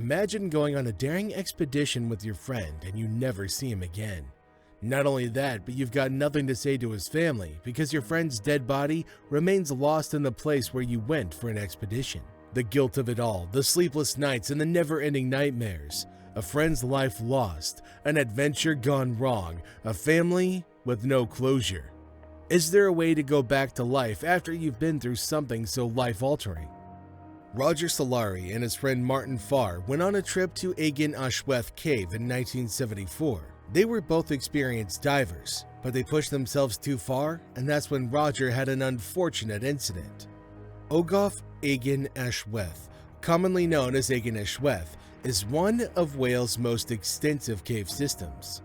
Imagine going on a daring expedition with your friend and you never see him again. Not only that, but you've got nothing to say to his family because your friend's dead body remains lost in the place where you went for an expedition. The guilt of it all, the sleepless nights and the never-ending nightmares, a friend's life lost, an adventure gone wrong, a family with no closure. Is there a way to go back to life after you've been through something so life-altering? Roger Solari and his friend Martyn Farr went on a trip to Agen Allwedd Cave in 1974. They were both experienced divers, but they pushed themselves too far, and that's when Roger had an unfortunate incident. Agen Allwedd, commonly known as Agen Allwedd, is one of Wales' most extensive cave systems.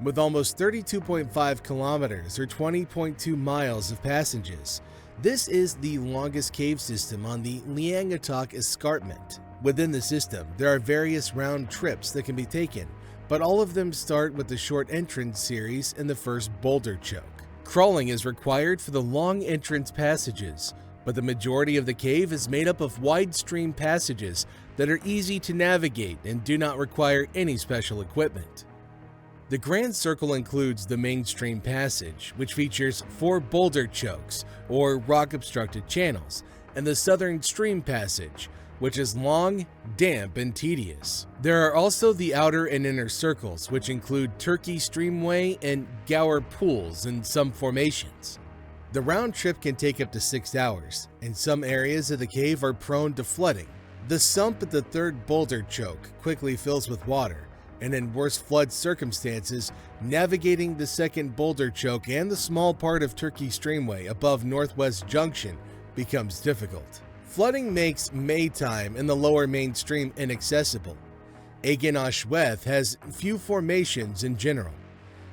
With almost 32.5 kilometers or 20.2 miles of passages, this is the longest cave system on the Liangatach Escarpment. Within the system, there are various round trips that can be taken, but all of them start with the short entrance series in the first boulder choke. Crawling is required for the long entrance passages, but the majority of the cave is made up of wide stream passages that are easy to navigate and do not require any special equipment. The Grand Circle includes the mainstream passage, which features 4 boulder chokes, or rock-obstructed channels, and the Southern Stream Passage, which is long, damp, and tedious. There are also the outer and inner circles, which include Turkey Streamway and Gower Pools in some formations. The round trip can take up to 6 hours, and some areas of the cave are prone to flooding. The sump at the third boulder choke quickly fills with water, and in worse flood circumstances, navigating the second boulder choke and the small part of Turkey Streamway above Northwest Junction becomes difficult. Flooding makes Maytime in the lower mainstream inaccessible. Agen Allwedd has few formations in general.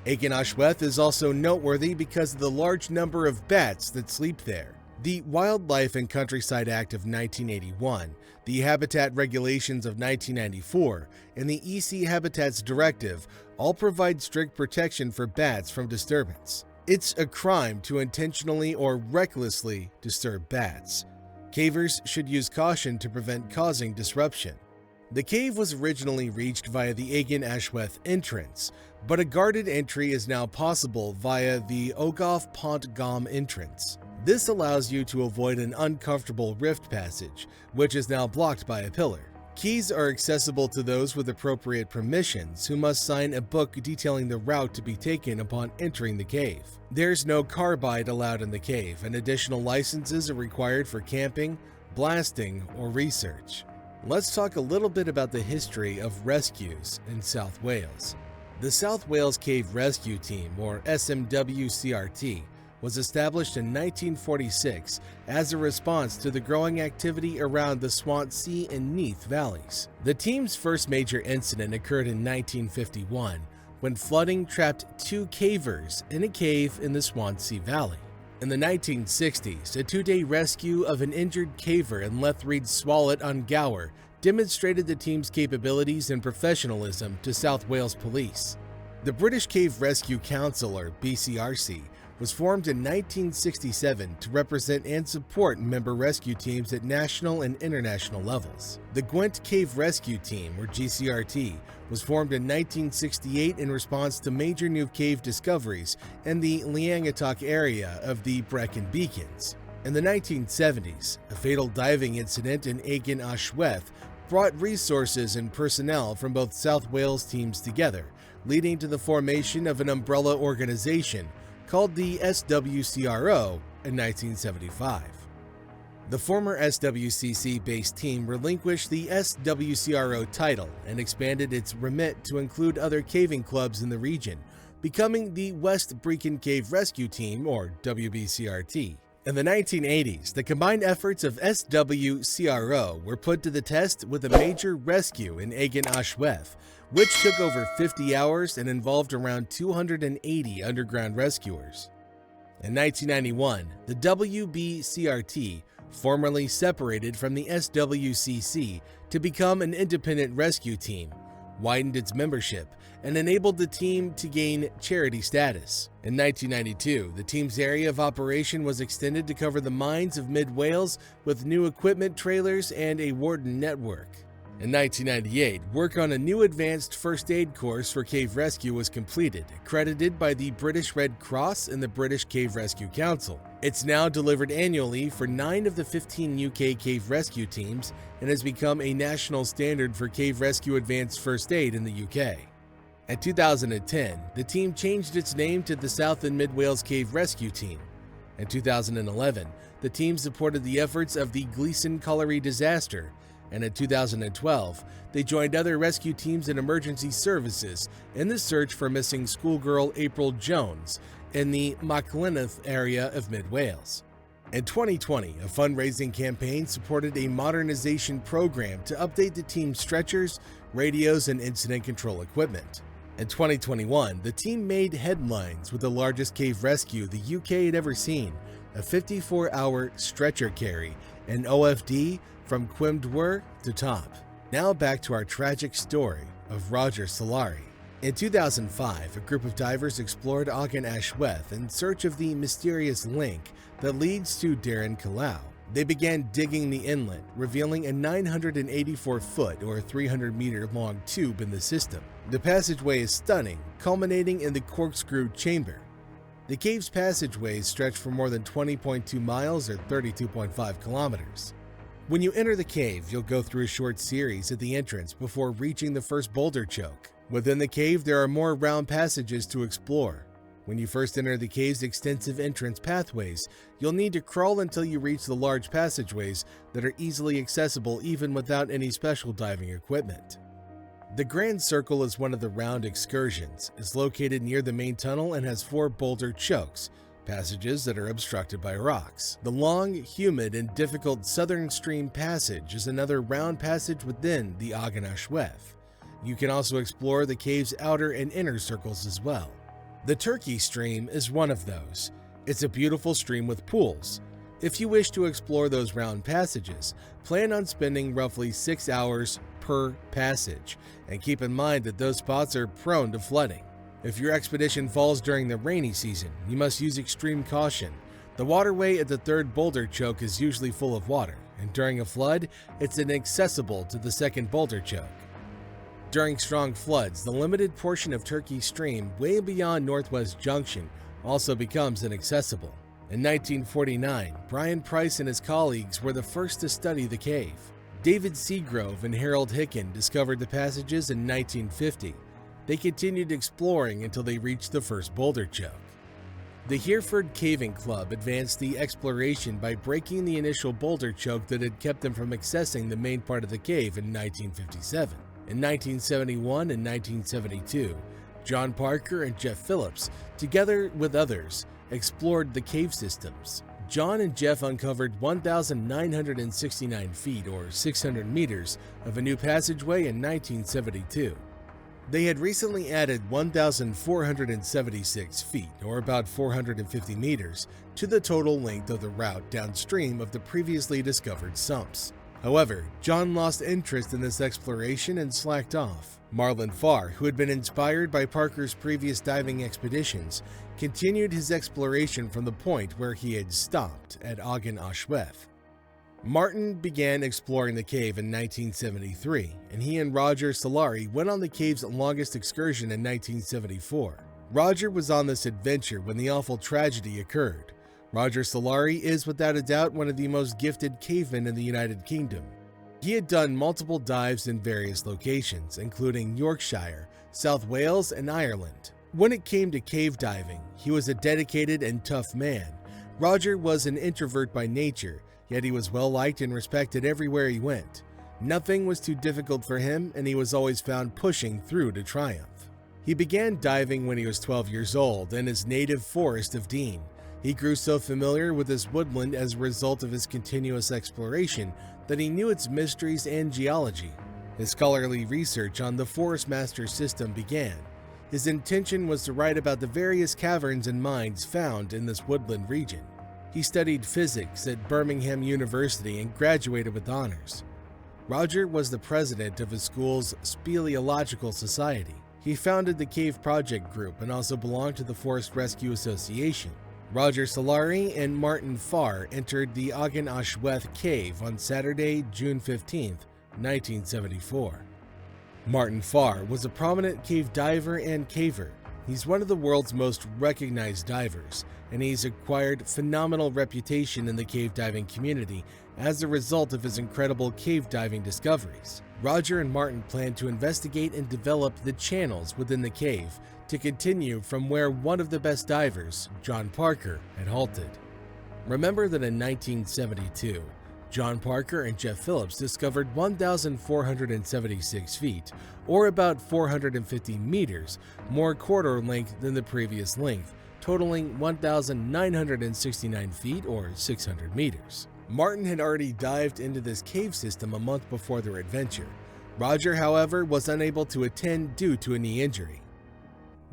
Agen Allwedd is also noteworthy because of the large number of bats that sleep there. The Wildlife and Countryside Act of 1981, the Habitat Regulations of 1994, and the EC Habitats Directive all provide strict protection for bats from disturbance. It's a crime to intentionally or recklessly disturb bats. Cavers should use caution to prevent causing disruption. The cave was originally reached via the Agen Allwedd entrance, but a guarded entry is now possible via the Ogof Pont Gom entrance. This allows you to avoid an uncomfortable rift passage, which is now blocked by a pillar. Keys are accessible to those with appropriate permissions who must sign a book detailing the route to be taken upon entering the cave. There's no carbide allowed in the cave, and additional licenses are required for camping, blasting, or research. Let's talk a little bit about the history of rescues in South Wales. The South Wales Cave Rescue Team, or SMWCRT, was established in 1946 as a response to the growing activity around the Swansea and Neath valleys. The team's first major incident occurred in 1951 when flooding trapped 2 cavers in a cave in the Swansea Valley. In the 1960s, a 2-day rescue of an injured caver in Lethread Swallet on Gower demonstrated the team's capabilities and professionalism to South Wales Police. The British Cave Rescue Council, or BCRC, was formed in 1967 to represent and support member rescue teams at national and international levels. The Gwent Cave Rescue Team, or GCRT, was formed in 1968 in response to major new cave discoveries in the Liangatach area of the Brecon Beacons. In the 1970s, a fatal diving incident in Agen Allwedd brought resources and personnel from both South Wales teams together, leading to the formation of an umbrella organization called the SWCRO in 1975. The former SWCC-based team relinquished the SWCRO title and expanded its remit to include other caving clubs in the region, becoming the West Brecon Cave Rescue Team, or WBCRT. In the 1980s, the combined efforts of SWCRO were put to the test with a major rescue in Agen Allwedd, which took over 50 hours and involved around 280 underground rescuers. In 1991, the WBCRT formally separated from the SWCC to become an independent rescue team, widened its membership, and enabled the team to gain charity status. In 1992, the team's area of operation was extended to cover the mines of mid-Wales with new equipment trailers and a warden network. In 1998, work on a new advanced first aid course for cave rescue was completed, accredited by the British Red Cross and the British Cave Rescue Council. It's now delivered annually for 9 of the 15 UK cave rescue teams and has become a national standard for cave rescue advanced first aid in the UK. In 2010, the team changed its name to the South and Mid Wales Cave Rescue Team. In 2011, the team supported the efforts of the Gleeson Colliery disaster, and in 2012, they joined other rescue teams and emergency services in the search for missing schoolgirl April Jones in the Machynlleth area of Mid Wales. In 2020, a fundraising campaign supported a modernization program to update the team's stretchers, radios, and incident control equipment. In 2021, the team made headlines with the largest cave rescue the UK had ever seen, a 54-hour stretcher carry, an OFD from Quimdwer to Top. Now back to our tragic story of Roger Solari. In 2005, a group of divers explored Agen Allwedd in search of the mysterious link that leads to Darin Calao. They began digging the inlet, revealing a 984-foot or 300-meter-long tube in the system. The passageway is stunning, culminating in the corkscrew chamber. The cave's passageways stretch for more than 20.2 miles or 32.5 kilometers. When you enter the cave, you'll go through a short series at the entrance before reaching the first boulder choke. Within the cave, there are more round passages to explore. When you first enter the cave's extensive entrance pathways, you'll need to crawl until you reach the large passageways that are easily accessible even without any special diving equipment. The Grand Circle is one of the round excursions. It's located near the main tunnel and has 4 boulder chokes, passages that are obstructed by rocks. The long, humid, and difficult Southern Stream Passage is another round passage within the Agen Allwedd. You can also explore the cave's outer and inner circles as well. The Turkey Stream is one of those. It's a beautiful stream with pools. If you wish to explore those round passages, plan on spending roughly 6 hours per passage, and keep in mind that those spots are prone to flooding. If your expedition falls during the rainy season, you must use extreme caution. The waterway at the 3rd boulder choke is usually full of water, and during a flood, it's inaccessible to the 2nd boulder choke. During strong floods, the limited portion of Turkey Stream way beyond Northwest Junction also becomes inaccessible. In 1949, Brian Price and his colleagues were the first to study the cave. David Seagrove and Harold Hicken discovered the passages in 1950. They continued exploring until they reached the first boulder choke. The Hereford Caving Club advanced the exploration by breaking the initial boulder choke that had kept them from accessing the main part of the cave in 1957. In 1971 and 1972, John Parker and Jeff Phillips, together with others, explored the cave systems. John and Jeff uncovered 1,969 feet or 600 meters of a new passageway in 1972. They had recently added 1,476 feet, or about 450 meters, to the total length of the route downstream of the previously discovered sumps. However, John lost interest in this exploration and slacked off. Martyn Farr, who had been inspired by Parker's previous diving expeditions, continued his exploration from the point where he had stopped at Agen Allwedd. Martyn began exploring the cave in 1973, and he and Roger Solari went on the cave's longest excursion in 1974. Roger was on this adventure when the awful tragedy occurred. Roger Solari is without a doubt one of the most gifted cavemen in the United Kingdom. He had done multiple dives in various locations, including Yorkshire, South Wales, and Ireland. When it came to cave diving, he was a dedicated and tough man. Roger was an introvert by nature, yet he was well-liked and respected everywhere he went. Nothing was too difficult for him, and he was always found pushing through to triumph. He began diving when he was 12 years old in his native forest of Dean. He grew so familiar with this woodland as a result of his continuous exploration that he knew its mysteries and geology. His scholarly research on the Forest Master system began. His intention was to write about the various caverns and mines found in this woodland region. He studied physics at Birmingham University and graduated with honors. Roger was the president of his school's Speleological Society. He founded the Cave Project Group and also belonged to the Forest Rescue Association. Roger Solari and Martyn Farr entered the Agen Allwedd Cave on Saturday, June 15, 1974. Martyn Farr was a prominent cave diver and caver. He's one of the world's most recognized divers, and he's acquired phenomenal reputation in the cave diving community as a result of his incredible cave diving discoveries. Roger and Martyn planned to investigate and develop the channels within the cave to continue from where one of the best divers, John Parker, had halted. Remember that in 1972, John Parker and Jeff Phillips discovered 1,476 feet, or about 450 meters, more quarter length than the previous length, totaling 1,969 feet or 600 meters. Martyn had already dived into this cave system a month before their adventure. Roger, however, was unable to attend due to a knee injury.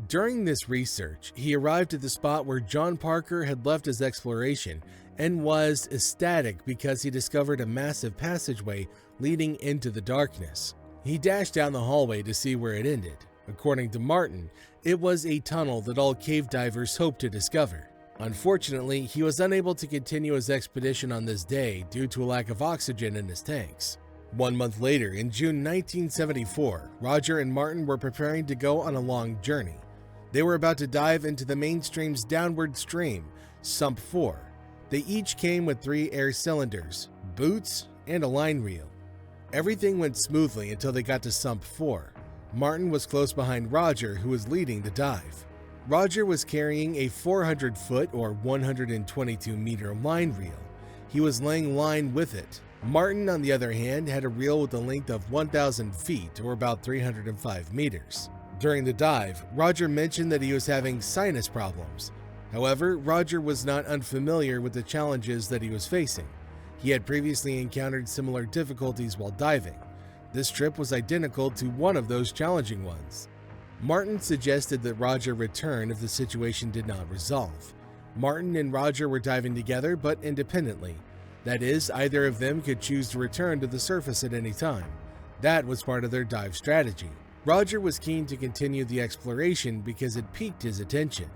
During this research, he arrived at the spot where John Parker had left his exploration and was ecstatic because he discovered a massive passageway leading into the darkness. He dashed down the hallway to see where it ended. According to Martyn, it was a tunnel that all cave divers hope to discover. Unfortunately, he was unable to continue his expedition on this day due to a lack of oxygen in his tanks. 1 month later, in June 1974, Roger and Martyn were preparing to go on a long journey. They were about to dive into the mainstream's downward stream, Sump 4. They each came with 3 air cylinders, boots, and a line reel. Everything went smoothly until they got to Sump 4. Martyn was close behind Roger, who was leading the dive. Roger was carrying a 400-foot or 122-meter line reel. He was laying line with it. Martyn, on the other hand, had a reel with a length of 1,000 feet or about 305 meters. During the dive, Roger mentioned that he was having sinus problems. However, Roger was not unfamiliar with the challenges that he was facing. He had previously encountered similar difficulties while diving. This trip was identical to one of those challenging ones. Martyn suggested that Roger return if the situation did not resolve. Martyn and Roger were diving together but independently. That is, either of them could choose to return to the surface at any time. That was part of their dive strategy. Roger was keen to continue the exploration because it piqued his attention.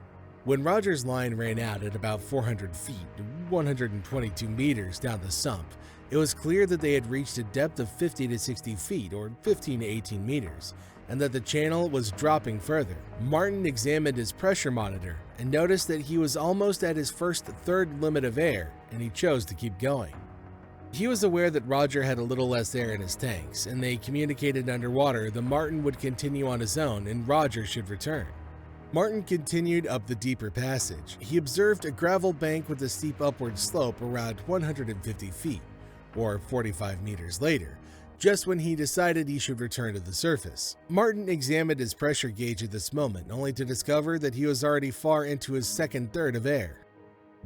When Roger's line ran out at about 400 feet, 122 meters down the sump, it was clear that they had reached a depth of 50 to 60 feet or 15 to 18 meters, and that the channel was dropping further. Martyn examined his pressure monitor and noticed that he was almost at his first third limit of air, and he chose to keep going. He was aware that Roger had a little less air in his tanks, and they communicated underwater that Martyn would continue on his own and Roger should return. Martyn continued up the deeper passage. He observed a gravel bank with a steep upward slope around 150 feet, or 45 meters later, just when he decided he should return to the surface. Martyn examined his pressure gauge at this moment, only to discover that he was already far into his second third of air.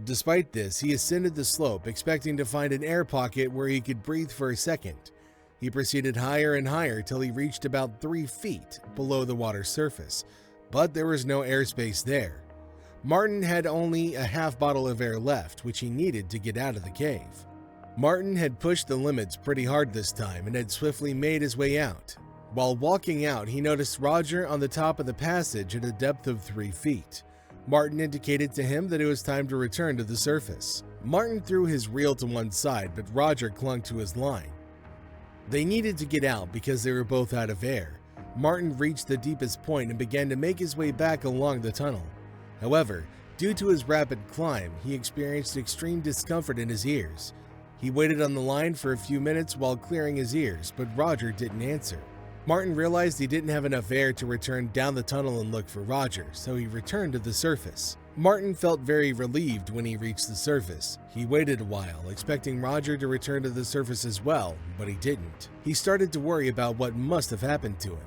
Despite this, he ascended the slope, expecting to find an air pocket where he could breathe for a second. He proceeded higher and higher till he reached about 3 feet below the water's surface, but there was no airspace there. Martyn had only a half bottle of air left, which he needed to get out of the cave. Martyn had pushed the limits pretty hard this time and had swiftly made his way out. While walking out, he noticed Roger on the top of the passage at a depth of 3 feet. Martyn indicated to him that it was time to return to the surface. Martyn threw his reel to one side, but Roger clung to his line. They needed to get out because they were both out of air. Martyn reached the deepest point and began to make his way back along the tunnel. However, due to his rapid climb, he experienced extreme discomfort in his ears. He waited on the line for a few minutes while clearing his ears, but Roger didn't answer. Martyn realized he didn't have enough air to return down the tunnel and look for Roger, so he returned to the surface. Martyn felt very relieved when he reached the surface. He waited a while, expecting Roger to return to the surface as well, but he didn't. He started to worry about what must have happened to him.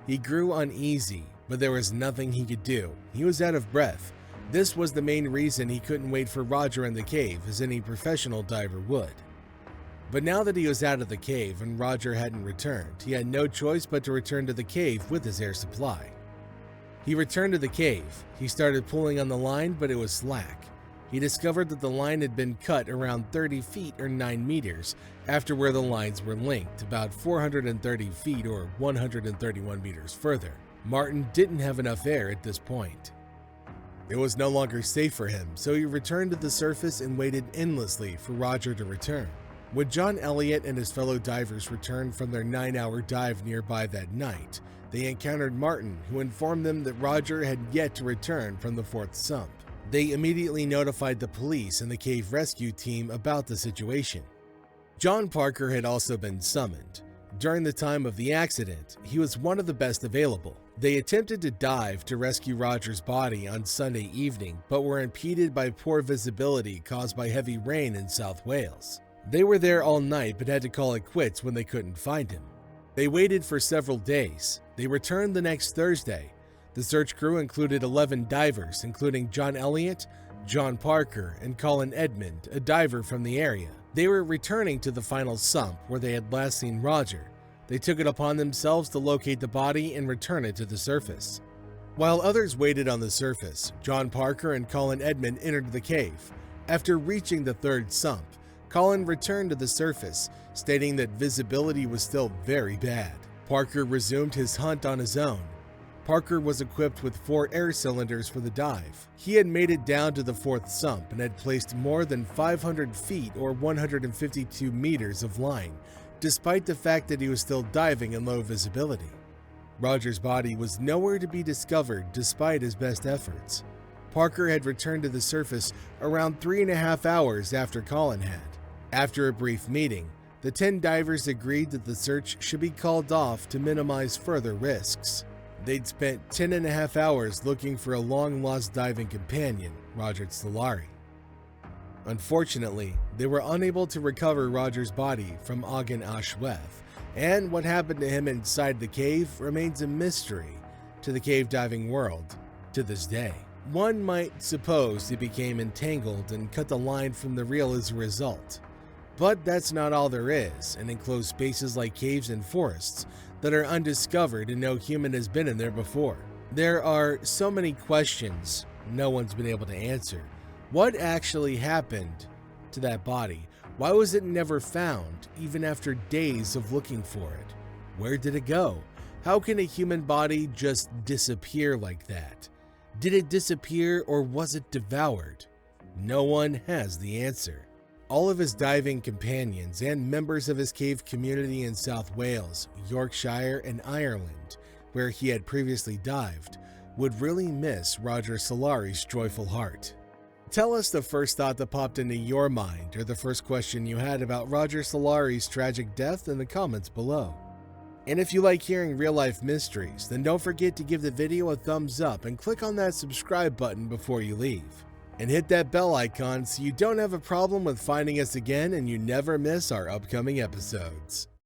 He grew uneasy, but there was nothing he could do. He was out of breath. This was the main reason he couldn't wait for Roger in the cave, as any professional diver would. But now that he was out of the cave and Roger hadn't returned, he had no choice but to return to the cave with his air supply. He returned to the cave. He started pulling on the line, but it was slack. He discovered that the line had been cut around 30 feet or 9 meters after where the lines were linked, about 430 feet or 131 meters further. Martyn didn't have enough air at this point. It was no longer safe for him, so he returned to the surface and waited endlessly for Roger to return. When John Elliott and his fellow divers returned from their 9-hour dive nearby that night, they encountered Martyn, who informed them that Roger had yet to return from the fourth sump. They immediately notified the police and the cave rescue team about the situation. John Parker had also been summoned. During the time of the accident, he was one of the best available. They attempted to dive to rescue Roger's body on Sunday evening, but were impeded by poor visibility caused by heavy rain in South Wales. They were there all night but had to call it quits when they couldn't find him. They waited for several days. They returned the next Thursday. The search crew included 11 divers, including John Elliott, John Parker, and Colin Edmund, a diver from the area. They were returning to the final sump where they had last seen Roger. They took it upon themselves to locate the body and return it to the surface. While others waited on the surface, John Parker and Colin Edmund entered the cave. After reaching the third sump, Colin returned to the surface, stating that visibility was still very bad. Parker resumed his hunt on his own. Parker was equipped with 4 air cylinders for the dive. He had made it down to the fourth sump and had placed more than 500 feet or 152 meters of line, despite the fact that he was still diving in low visibility. Roger's body was nowhere to be discovered despite his best efforts. Parker had returned to the surface around 3.5 hours after Colin had. After a brief meeting, the 10 divers agreed that the search should be called off to minimize further risks. They'd spent 10.5 hours looking for a long-lost diving companion, Roger Solari. Unfortunately, they were unable to recover Roger's body from Agen Allwedd, and what happened to him inside the cave remains a mystery to the cave diving world to this day. One might suppose he became entangled and cut the line from the reel as a result. But that's not all there is in enclosed spaces like caves and forests that are undiscovered and no human has been in there before. There are so many questions no one's been able to answer. What actually happened to that body? Why was it never found, even after days of looking for it? Where did it go? How can a human body just disappear like that? Did it disappear or was it devoured? No one has the answer. All of his diving companions and members of his cave community in South Wales, Yorkshire, and Ireland, where he had previously dived, would really miss Roger Solari's joyful heart. Tell us the first thought that popped into your mind or the first question you had about Roger Solari's tragic death in the comments below. And if you like hearing real-life mysteries, then don't forget to give the video a thumbs up and click on that subscribe button before you leave. And hit that bell icon so you don't have a problem with finding us again and you never miss our upcoming episodes.